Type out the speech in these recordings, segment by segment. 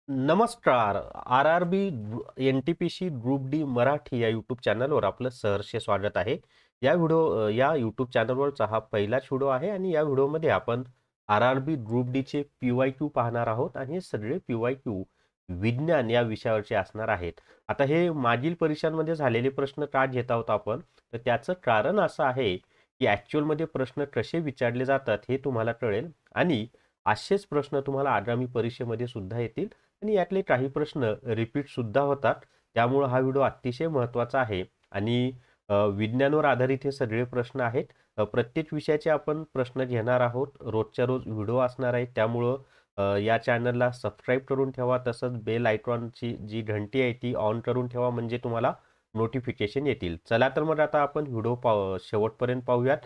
नमस्कार. आर-आर-बी N-T-P-C group D Marathi या YouTube चॅनलवर आपलं सहर्ष स्वागत आहे. या यूट्यूब चॅनलवरचा हा पहिलाच व्हिडिओ आहे आणि या व्हिडिओमध्ये आपण आर-आर-बी ग्रुप डीचे पी-वाय-क्यू पाहणार आहोत आणि हे सगळे पी-वाय-क्यू विज्ञान या विषयावरचे असणार आहेत. आता हे मागील परीक्षांमध्ये झालेले प्रश्न का घेत आहोत आपण, तर त्याचं कारण असं आहे की ॲक्च्युअलमध्ये प्रश्न कसे विचारले जातात हे तुम्हाला कळेल आणि असेच प्रश्न तुम्हाला आगामी परीक्षेमध्ये सुद्धा येतील आणि यातले काही प्रश्न रिपीट सुद्धा होतात. त्यामुळे हा व्हिडिओ अतिशय महत्त्वाचा आहे आणि विज्ञानावर आधारित हे सगळे प्रश्न आहेत. प्रत्येक विषयाचे आपण प्रश्न घेणार आहोत. रोजच्या रोज व्हिडिओ असणार आहेत. त्यामुळं या चॅनलला सबस्क्राईब करून ठेवा. तसंच बेल आयकॉनची जी घंटी आहे ती ऑन करून ठेवा म्हणजे तुम्हाला नोटिफिकेशन येतील. चला तर मग आता आपण व्हिडिओ शेवटपर्यंत पाहूयात.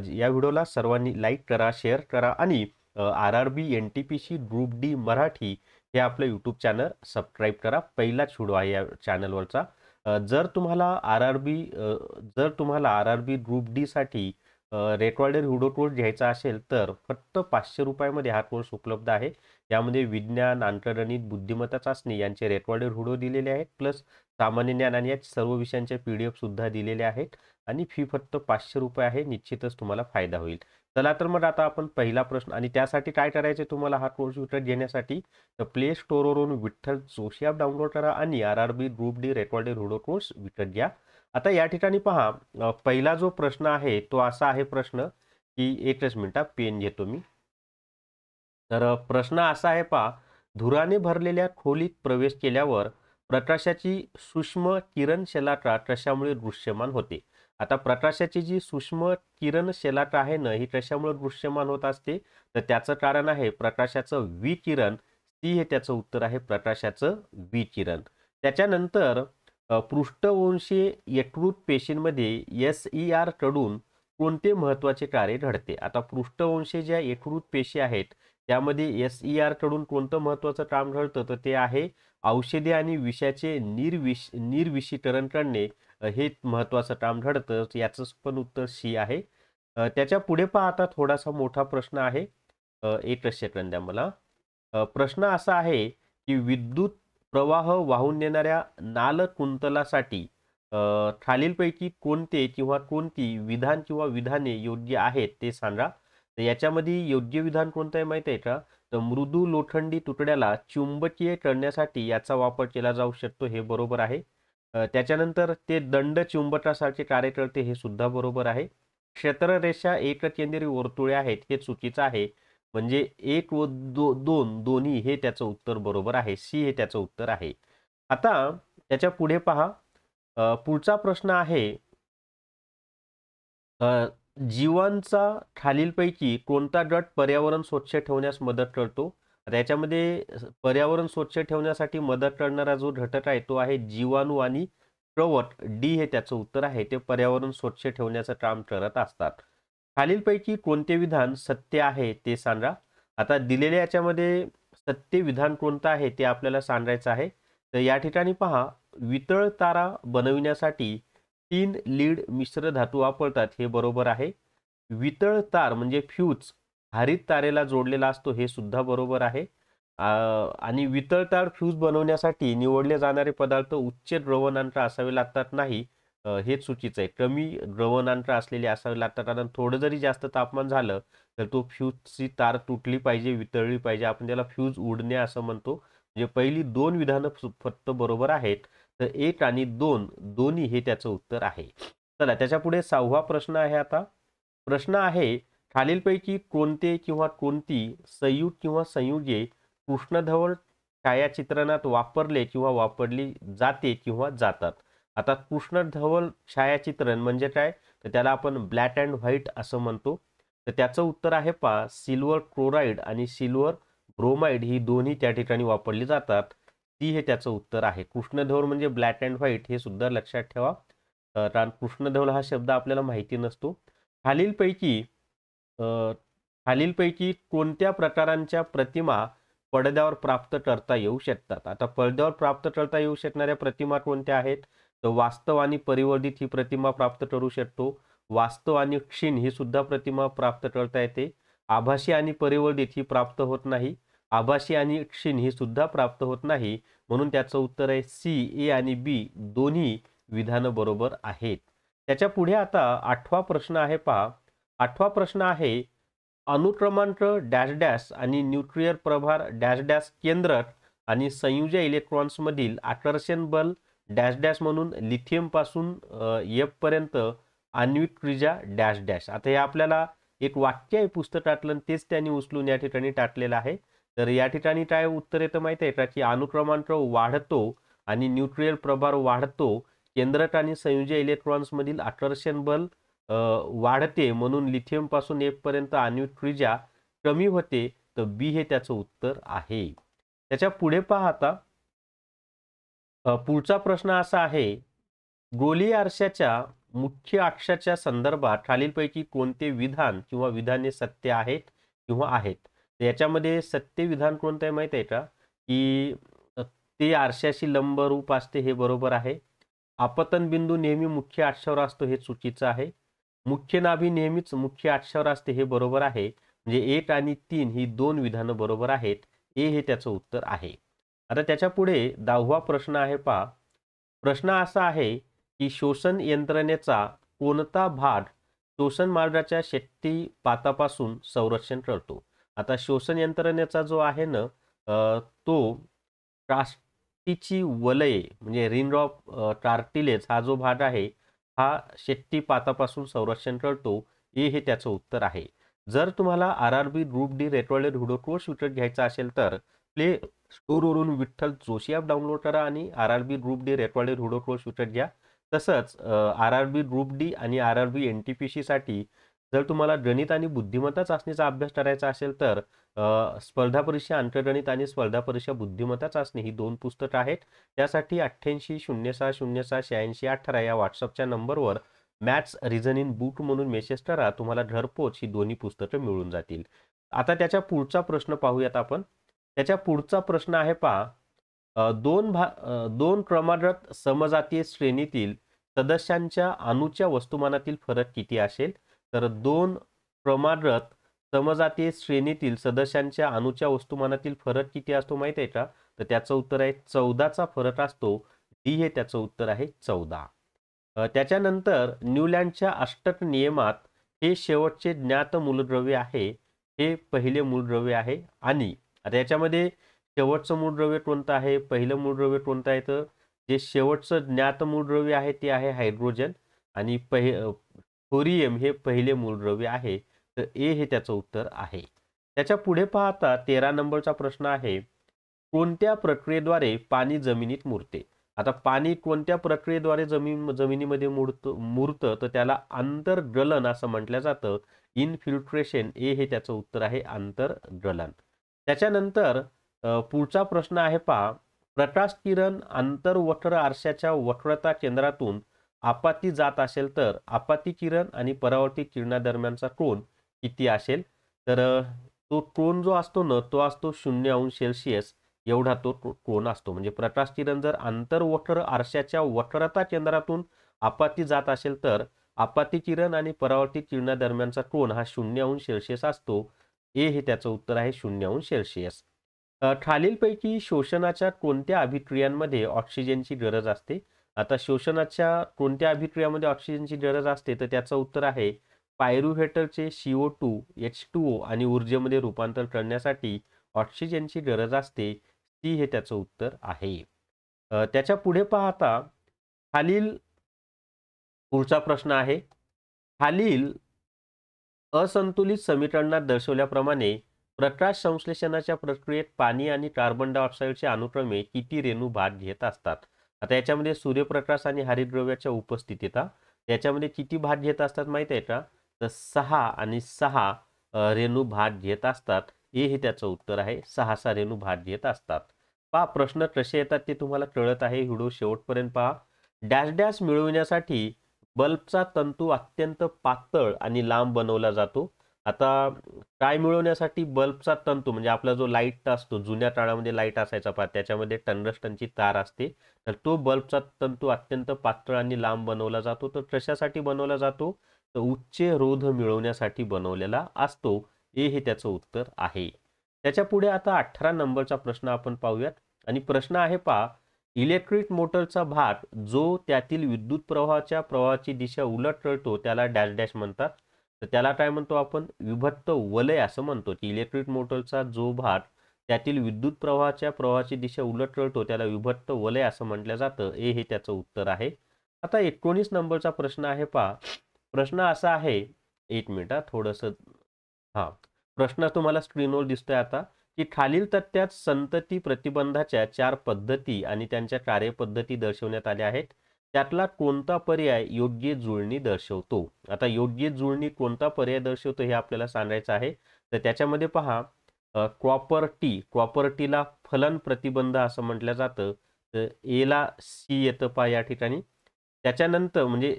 या व्हिडिओला सर्वांनी लाईक करा, शेअर करा आणि आर-आर-बी एन-टी-पी-सी ग्रुप डी मराठी हे आपलं यूट्यूब चॅनल सबस्क्राईब करा. पहिलाच व्हिडिओ आहे या चॅनलवरचा. जर तुम्हाला आर-आर-बी ग्रुप डी साठी रेकॉर्डेड व्हिडिओ कोर्स घ्यायचा असेल तर फक्त 500 रुपयामध्ये हा कोर्स उपलब्ध आहे. यामध्ये विज्ञान, अंकगणित, बुद्धिमत्ता चाचणी यांचे रेकॉर्डेड व्हिडिओ दिलेले आहेत, प्लस सामान्य ज्ञान आणि या सर्व विषयांचे PDF सुद्धा दिलेले आहेत आणि फी फक्त 500 रुपये आहे. निश्चितच तुम्हाला फायदा होईल. चला तर मग आता आपण पहिला प्रश्न आणि त्यासाठी काय करायचे तुम्हाला हा कोर्स विकत घेण्यासाठी तर प्ले स्टोअरवरून विठ्ठल जोशी ॲप डाउनलोड करा आणि RRB group D recorded video course विकत घ्या. आता या ठिकाणी पहा, पहिला जो प्रश्न आहे तो असा आहे प्रश्न की एकच मिनिट पेन घेतो मी. तर प्रश्न असा आहे पहा, धुराने भरलेल्या खोलीत प्रवेश केल्यावर प्रकाशाची सूक्ष्म किरणशलाटा कशामुळे दृश्यमान होते. आता प्रकाशाची जी सूक्ष्म किरणशलाटा आहे ना ही कशामुळे दृश्यमान होत असते तर त्याचं कारण आहे प्रकाशाचं विकिरण. सी हे त्याचं उत्तर आहे, प्रकाशाचं विकिरण. त्याच्यानंतर पृष्ठवंशीय यकृत पेशींमध्ये SER कडून कोणते महत्त्वाचे कार्य घडते. आता पृष्ठवंशीय ज्या यकृत पेशी आहेत त्यामध्ये SER कडून कोणतं महत्त्वाचं काम घडतं तर ते आहे औषधे आणि विषाचे निर्विषीकरण करणे. हे महत्त्वाचं काम घडतं. याचं पण उत्तर सी आहे. त्याच्या पुढे पहा, आता थोडासा मोठा प्रश्न आहे. एकच सेकंद द्या मला. प्रश्न असा आहे की विद्युत प्रवाह वाहून नेणाऱ्या नालकुंतलासाठी खालीलपैकी कोणते किंवा कोणती विधान किंवा विधाने योग्य आहेत ते सांगा. तर याच्यामध्ये योग्य विधान कोणतं आहे माहिती आहे का, तर मृदू लोखंडी तुकड्याला चुंबकीय करण्यासाठी याचा वापर केला जाऊ शकतो, हे बरोबर आहे. त्याच्यानंतर ते दंड चुंबकासारखे कार्य करते, हे सुद्धा बरोबर आहे. क्षेत्ररेषा एककेंद्री वर्तुळे आहेत, हे चुकीचं आहे. म्हणजे 1 व 2 दोन्ही हे त्याचं उत्तर बरोबर आहे. सी हे त्याचं उत्तर आहे. आता त्याच्या पुढे पहा, पुढचा प्रश्न आहे, जीवांचा खालीलपैकी कोणता गट पर्यावरण स्वच्छ ठेवण्यास मदत करतो. त्याच्यामध्ये पर्यावरण स्वच्छ ठेवण्यासाठी मदत करणारा जो घटक आहे तो आहे जीवाणू आणि कवक. डी हे त्याचं उत्तर आहे, ते पर्यावरण स्वच्छ ठेवण्याचं काम करत असतात. खालीलपैकी कोणते विधान सत्य आहे ते सांगा. आता दिलेल्या याच्यामध्ये सत्य विधान कोणतं आहे ते आपल्याला सांगायचं आहे. तर या ठिकाणी पहा, वितळ तारा बनविण्यासाठी 3 लीड मिश्र धातू वापरतात, हे बरोबर आहे. वितळ तार म्हणजे फ्यूज हरित तारेला जोडलेला असतो, हे सुद्धा बरोबर आहे. आणि वितळ तार फ्यूज बनवण्यासाठी निवडले जाणारे पदार्थ उच्च द्रवणांक असावे लागतात नाही, हे चुकीचं आहे. कमी द्रवणांक असलेले असावे लागतात, कारण थोडं जरी जास्त तापमान झालं तर तो फ्यूजची तार तुटली पाहिजे, वितळली पाहिजे. आपण त्याला फ्यूज उडणे असं म्हणतो. म्हणजे पहिली 2 विधानं फक्त बरोबर आहेत. तर 1 आणि 2 दोन्ही हे त्याचं उत्तर आहे. चला त्याच्या पुढे 6वा प्रश्न आहे. आता प्रश्न आहे, खालीलपैकी कोणते किंवा कोणती संयुग किंवा संयुगे कृष्णधवल छायाचित्रणात वापरले किंवा वापरली जाते किंवा जातात. आता कृष्णधवल छायाचित्रण म्हणजे काय, तर त्याला आपण ब्लॅक अँड व्हाईट असं म्हणतो. तर त्याचं उत्तर आहे पहा, सिल्वर क्लोराईड आणि सिल्वर ब्रोमाइड ही दोन्ही त्या ठिकाणी वापरली जातात. ती हे त्याचं उत्तर आहे. कृष्णधवल म्हणजे ब्लॅक अँड व्हाईट, हे सुद्धा लक्षात ठेवा. कारण कृष्णधवल हा शब्द आपल्याला माहिती नसतो. खालीलपैकी अ, खालीलपैकी कोणत्या प्रकारांच्या प्रतिमा पडद्यावर प्राप्त करता येऊ शकतात. आता पडद्यावर प्राप्त करता येऊ शकणाऱ्या प्रतिमा कोणत्या आहेत, तर वास्तव आणि परिवर्धित ही प्रतिमा प्राप्त करू शकतो. वास्तव आणि क्षीण ही सुद्धा प्रतिमा प्राप्त करता येते. आभासी आणि परिवर्धित ही प्राप्त होत नाही. आभासी आणि क्षीण ही सुद्धा प्राप्त होत नाही. म्हणून त्याचं उत्तर आहे सी. ए आणि बी दोन्ही विधानं बरोबर आहेत. त्याच्या पुढे आता 8वा प्रश्न आहे पहा. 8वा प्रश्न आहे, अनुक्रमांक डॅश डॅश आणि न्यूक्लिअर प्रभार डॅश डॅश केंद्रक आणि संयुजा इलेक्ट्रॉन्समधील आकर्षण बल डॅश डॅश म्हणून लिथियम पासून एफ पर्यंत आण्विक त्रिज्या डॅश डॅश. आता हे आपल्याला एक वाक्य आहे पुस्तकातलं, तेच त्यांनी उचलून या ठिकाणी टाकलेलं आहे. तर या ठिकाणी काय उत्तर येतं माहिती आहे का, की अनुक्रमांक वाढतो आणि न्यूक्लिअर प्रभार वाढतो, केंद्रक आणि संयुजा इलेक्ट्रॉन्समधील आकर्षण बल वाढते, म्हणून लिथियम पासून एफ पर्यंत आण्विक त्रिज्या कमी होते. तर बी हे त्याचं उत्तर आहे. त्याच्या पुढे पहा आता, पुढचा प्रश्न असा आहे, गोलीय आरशाच्या मुख्य अक्षाच्या संदर्भात खालीलपैकी कोणते विधान किंवा विधाने सत्य आहेत किंवा आहेत. तर याच्यामध्ये सत्य विधान कोणतं आहे माहिती आहे का, की ते आरशाशी लंबरूप असते, हे बरोबर आहे. आपतन बिंदू नेहमी मुख्य अक्षावर असतो, हे चुकीचं आहे. मुख्य नाभी नेहमीच मुख्य अक्षावर असते, हे बरोबर आहे. म्हणजे 1 आणि 3 ही 2 विधानं बरोबर आहेत. ए हे त्याचं उत्तर आहे. आता त्याच्या पुढे 10वा प्रश्न आहे पहा. प्रश्न असा आहे की शोषण यंत्रणेचा कोणता भाग शोषण मार्गाच्या शेपटीपातापासून संरक्षण करतो. आता शोषण यंत्रणेचा जो आहे ना, तो काष्टीची वलये म्हणजे रिंग ऑफ कार्टिलेज हा जो भाग आहे, हा शेपटीपातापासून संरक्षण करतो. ए हे त्याचं उत्तर आहे. जर तुम्हाला RRB group D recorded video course विकत घ्यायचा असेल तर प्ले स्टोरवरून विठ्ठल जोशी ॲप डाउनलोड करा आणि RRB group D recorded video course विकत घ्या. तसंच RRB ग्रुप डी आणि RRB NTPC साठी जर तुम्हाला गणित आणि बुद्धिमत्ता चाचणीचा अभ्यास करायचा असेल तर स्पर्धा परीक्षा अंकगणित आणि स्पर्धा परीक्षा बुद्धिमत्ता चाचणी ही 2 पुस्तकं आहेत. त्यासाठी 8806068618 या व्हॉट्सअपच्या नंबरवर मॅथ्स रिझनिंग बुक म्हणून मेसेज करा. तुम्हाला घरपोच ही दोन्ही पुस्तकं मिळून जातील. आता त्याच्या पुढचा प्रश्न पाहूयात आपण. त्याच्या पुढचा प्रश्न आहे पहा, दोन क्रमागत समजातीय श्रेणीतील सदस्यांच्या अणूच्या वस्तुमानातील फरक किती असेल. तर 2 क्रमागत समजातीय श्रेणीतील सदस्यांच्या अणूच्या वस्तुमानातील फरक किती असतो माहिती आहे का. तर त्याचं उत्तर आहे 14चा फरक असतो. डी हे त्याचं उत्तर आहे 14. त्याच्यानंतर न्यूलँडच्या अष्टक नियमात हे शेवटचे ज्ञात मूलद्रव्य आहे, हे पहिले मूलद्रव्य आहे. आणि आता याच्यामध्ये शेवटचं मूलद्रव्य कोणतं आहे, पहिलं मूलद्रव्य कोणतं आहे, तर जे शेवटचं ज्ञात मूलद्रव्य आहे ते आहे हायड्रोजन आणि थोरियम हे पहिले मूलद्रव्य आहे. तर ए हे त्याचं उत्तर आहे. त्याच्या पुढे पाहता 13 नंबरचा प्रश्न आहे, कोणत्या प्रक्रियेद्वारे पाणी जमिनीत मुरते. आता पाणी कोणत्या प्रक्रियेद्वारे जमिनीमध्ये मुरतं तर त्याला आंतरगलन असं म्हटलं जातं. इनफिल्ट्रेशन. ए हे त्याचं उत्तर आहे आंतरगलन. त्याच्यानंतर पुढचा प्रश्न आहे पहा, प्रकाश किरण आंतरवक्र आरशाच्या वक्रता केंद्रातून आपाती जात असेल तर आपाती किरण आणि परावर्तित किरणादरम्यानचा कोन किती असेल. तर तो कोन जो असतो ना, तो असतो 0°C एवढा तो कोन असतो. म्हणजे प्रकाश किरण जर आंतरवक्र आरशाच्या वक्रता केंद्रातून आपाती जात असेल तर आपाती किरण आणि परावर्तित किरणादरम्यानचा कोन हा 0°C असतो. ए हे त्याचं उत्तर आहे 0°C. खालीलपैकी शोषणाच्या कोणत्या अभिक्रियांमध्ये ऑक्सिजनची गरज असते. आता शोषणाच्या कोणत्या अभिक्रियामध्ये ऑक्सिजनची गरज असते तर त्याचं उत्तर आहे पायरुव्हेटरचे CO2 H2O आणि ऊर्जेमध्ये रूपांतर करण्यासाठी ऑक्सिजनची गरज असते. सी हे त्याचं उत्तर आहे. त्याच्या पुढे पाहता खालील पुढचा प्रश्न आहे, खालील असंतुलित समीकरणात दर्शवल्याप्रमाणे प्रकाश संश्लेषणाच्या प्रक्रियेत पाणी आणि कार्बन डायऑक्साईडचे अनुक्रमे किती रेणू भाग घेत असतात. आता याच्यामध्ये सूर्यप्रकाश आणि हरितद्रव्याच्या उपस्थितीत याच्यामध्ये किती भाग घेत असतात माहिती आहे का. तर 6 आणि 6 रेणू भाग घेत असतात. ए हे त्याचं उत्तर आहे 6 रेणू भाग घेत असतात. पहा प्रश्न कसे येतात ते तुम्हाला कळत आहे. व्हिडिओ शेवटपर्यंत पहा. डॅश डॅश मिळविण्यासाठी बल्बचा तंतू अत्यंत पातळ आणि लांब बनवला जातो. आता काय मिळवण्यासाठी बल्बचा तंतू म्हणजे आपला जो लाईट असतो, जुन्या काळामध्ये लाईट असायचा पहा, त्याच्यामध्ये टंगस्टनची तार असते. तर तो बल्बचा तंतू अत्यंत पातळ आणि लांब बनवला जातो. तर कशासाठी बनवला जातो, तर उच्च रोध मिळवण्यासाठी बनवलेला असतो. ए हे त्याचं उत्तर आहे. त्याच्या पुढे आता 18 नंबरचा प्रश्न आपण पाहूयात आणि प्रश्न आहे पहा, इलेक्ट्रिक मोटरचा भाग जो त्यातील विद्युत प्रवाहाची दिशा उलट करतो त्याला डॅश डॅश म्हणतात. तर त्याला काय म्हणतो आपण? विभक्त वलय असं म्हणतो की इलेक्ट्रिक मोटरचा जो भाग त्यातील विद्युत प्रवाहाची दिशा उलट करतो त्याला विभक्त वलय असं म्हटलं जातं. हे त्याचं उत्तर आहे. आता 19 नंबरचा प्रश्न आहे पहा. प्रश्न असा आहे, एक मिनिट थोडंसं, हा प्रश्न तुम्हाला स्क्रीनवर दिसतोय आता, की खालील तथ्यात संतती प्रतिबंधाच्या 4 पद्धती आणि त्यांच्या कार्यपद्धती दर्शवण्यात आल्या आहेत. त्यातला कोणता पर्याय योग्य जुळणी दर्शवतो? आता योग्य जुळणी कोणता पर्याय दर्शवतो हे आपल्याला सांगायचं आहे. तर त्याच्यामध्ये पहा, प्रॉपर्टीला फलन प्रतिबंध असं म्हटलं जातं. तर एला सी येतं पहा या ठिकाणी. त्याच्यानंतर म्हणजे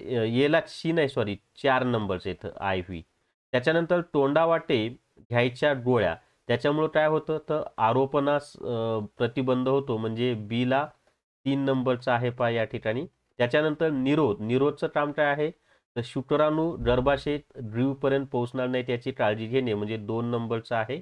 एला सी नाही, सॉरी, 4 नंबरचं येतं आय व्ही. त्याच्यानंतर तोंडावाटे घ्यायच्या गोळ्या, त्याच्यामुळे काय होतं तर आरोपणास प्रतिबंध होतो, म्हणजे बीला 3 नंबरचा आहे पहा या ठिकाणी. त्याच्यानंतर निरोधचं काम काय आहे तर शुक्राणू गर्भाशयात ड्रीवपर्यंत पोहोचणार नाही त्याची काळजी घेणे, म्हणजे 2 नंबरचं आहे.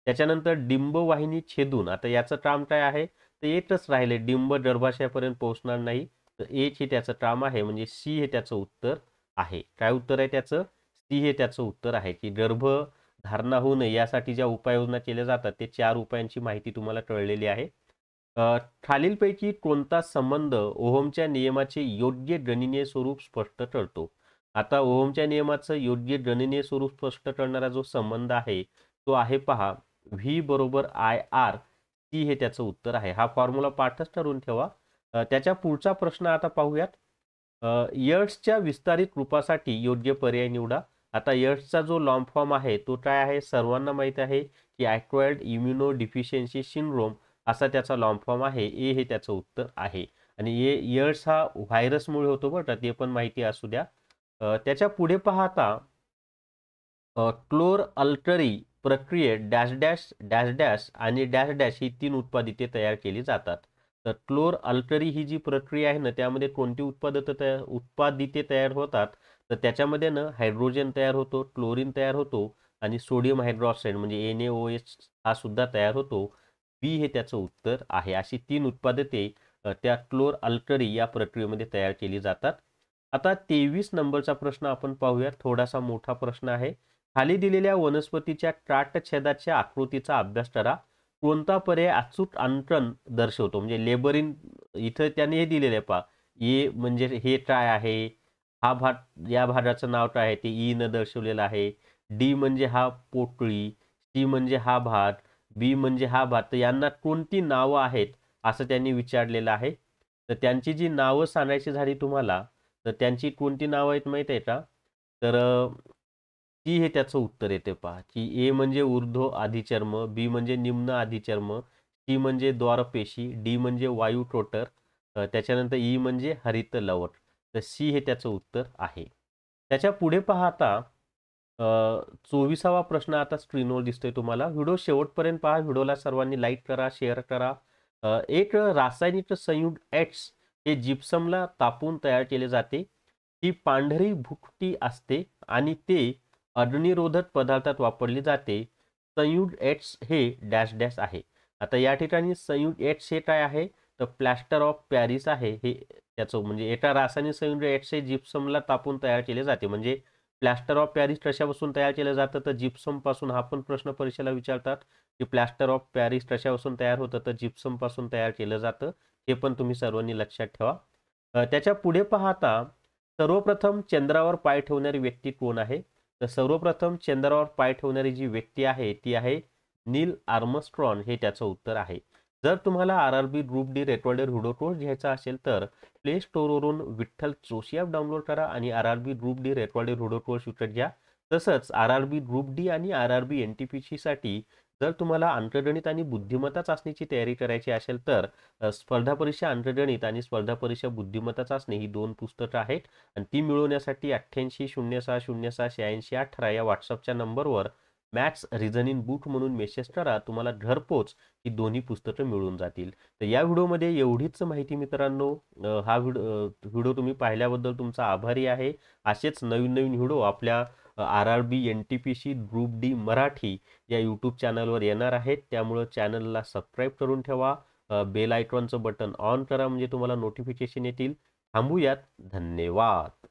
त्याच्यानंतर डिंबवाहिनी छेदून, आता याचं काम काय आहे तर एकच राहिले, डिंब गर्भाशयापर्यंत पोहोचणार नाही. तर एक हे त्याचं काम आहे, म्हणजे सी हे त्याचं उत्तर आहे. काय उत्तर आहे त्याचं? सी हे त्याचं उत्तर आहे, की गर्भधारणा होऊ नये यासाठी ज्या उपाययोजना केल्या जातात ते 4 उपायांची माहिती तुम्हाला कळलेली आहे. खालीलपैकी कोणता संबंध ओहमच्या नियमाचे योग्य गणितीय स्वरूप स्पष्ट करतो? आता ओहमच्या नियमाचं योग्य गणितीय स्वरूप स्पष्ट करणारा जो संबंध आहे तो आहे पहा, व्ही बरोबर आय आर. सी हे त्याचं उत्तर आहे. हा फॉर्म्युला पाठच ठरवून ठेवा. त्याच्या पुढचा प्रश्न आता पाहूयात. यर्ट्सच्या विस्तारित रूपासाठी योग्य पर्याय निवडा. आता यर्ट्सचा जो लॉंग फॉर्म आहे तो काय आहे? सर्वांना माहिती आहे की ॲक्वायर्ड इम्युनो डिफिशियन्सी सिंड्रोम असा त्याचा लॉंग फॉर्म आहे. ए हे त्याचं उत्तर आहे. आणि यर्ट्स हा व्हायरसमुळे होतो बरं का, ते पण माहिती असू द्या. त्याच्या पुढे पाहता क्लोर अल्टरी प्रक्रियेत डॅश डॅश डॅश डॅश आणि डॅश डॅश ही 3 उत्पादिते तयार केली जातात. तर क्लोर अल्टरी ही जी प्रक्रिया आहे ना त्यामध्ये कोणती उत्पादिते तयार होतात तर त्याच्यामध्ये ना हायड्रोजन तयार होतो, क्लोरीन तयार होतो आणि सोडियम हायड्रॉक्साईड म्हणजे NaOH हा सुद्धा तयार होतो. बी हे त्याचं उत्तर आहे. अशी 3 उत्पादिते त्या क्लोर अल्टरी या प्रक्रियेमध्ये तयार केली जातात. आता 23 नंबरचा प्रश्न आपण पाहूया. थोडासा मोठा प्रश्न आहे. खाली दिलेल्या वनस्पतीच्या काटछेदाच्या आकृतीचा अभ्यास करा. कोणता पर्याय अचूक अंकन दर्शवतो? म्हणजे लेबरिन इथं त्याने हे दिलेलं आहे पहा. ए म्हणजे हे काय आहे, हा भाग, या भागाचं नाव काय आहे ते ई न दर्शवलेलं आहे. डी म्हणजे हा पोकळी, सी म्हणजे हा भाग, बी म्हणजे हा भाग. तर यांना कोणती नावं आहेत असं त्यांनी विचारलेलं आहे. तर त्यांची जी नावं सांगायची झाली तुम्हाला तर त्यांची कोणती नावं आहेत माहिती आहे का? तर सी हे त्याचं उत्तर येते पहा, की ए म्हणजे ऊर्ध्व आधिचर्म, बी म्हणजे निम्न आधिचर्म, सी म्हणजे द्वारपेशी, डी म्हणजे वायू टोटर, त्याच्यानंतर ई म्हणजे हरित लवट. तर सी हे त्याचं उत्तर आहे. त्याच्या पुढे पहा आता 24वा प्रश्न आता स्क्रीनवर दिसतोय तुम्हाला. व्हिडिओ शेवटपर्यंत पहा. व्हिडिओला सर्वांनी लाईक करा, शेअर करा. एक रासायनिक संयुग X हे जिप्समला तापून तयार केले जाते. ही पांढरी भुकटी असते आणि ते अग्निरोधक पदार्थात वापरली जाते. संयुग X हे डॅश डॅश आहे. आता या ठिकाणी संयुग X हे काय आहे तर प्लॅस्टर ऑफ पॅरिस आहे. हे त्याचं म्हणजे एका रासायनिक संयुग X हे जिप्समला तापून तयार केले जाते. म्हणजे प्लॅस्टर ऑफ पॅरिस कशापासून तयार केलं जातं तर जिप्सम पासून. हा पण प्रश्न परीक्षेला विचारतात की प्लॅस्टर ऑफ पॅरिस कशापासून तयार होतं तर जिप्सम पासून तयार केलं जातं. हे पण तुम्ही सर्वांनी लक्षात ठेवा. त्याच्या पुढे पाहता सर्वप्रथम चंद्रावर पाय ठेवणारी व्यक्ती कोण आहे? तर सर्वप्रथम चंद्रावर पाय ठेवणारी जी व्यक्ती आहे ती आहे नील आर्मस्ट्रॉंग. हे त्याचं उत्तर आहे. जर तुम्हाला RRB group D recorded video course घ्यायचा असेल तर प्ले स्टोअरवरून विठ्ठल जोशी ॲप डाउनलोड करा आणि RRB group D recorded video course विकत घ्या. तसंच RRB ग्रुप डी आणि RRB NTPC साठी जर तुम्हाला अंकगणित आणि बुद्धिमत्ता चाचणीची तयारी करायची असेल तर स्पर्धा परीक्षा अंकगणित आणि स्पर्धा परीक्षा बुद्धिमत्ता चाचणी ही 2 पुस्तकं आहेत आणि ती मिळवण्यासाठी 8806068618 या व्हॉट्सअपच्या नंबरवर मॅथ्स रिझनिंग बुक म्हणून मेसेज करा. तुम्हाला घरपोच ही दोन्ही पुस्तकं मिळून जातील. तर या व्हिडिओमध्ये एवढीच माहिती मित्रांनो. हा व्हिडिओ तुम्ही पाहिल्याबद्दल तुमचा आभारी आहे. असेच नवीन नवीन व्हिडिओ आपल्या RRB NTPC group D Marathi या यूट्यूब चॅनलवर येणार आहेत. त्यामुळं चॅनलला सबस्क्राईब करून ठेवा. बेल आयकॉनचं बटन ऑन करा म्हणजे तुम्हाला नोटिफिकेशन येतील. थांबूयात. धन्यवाद.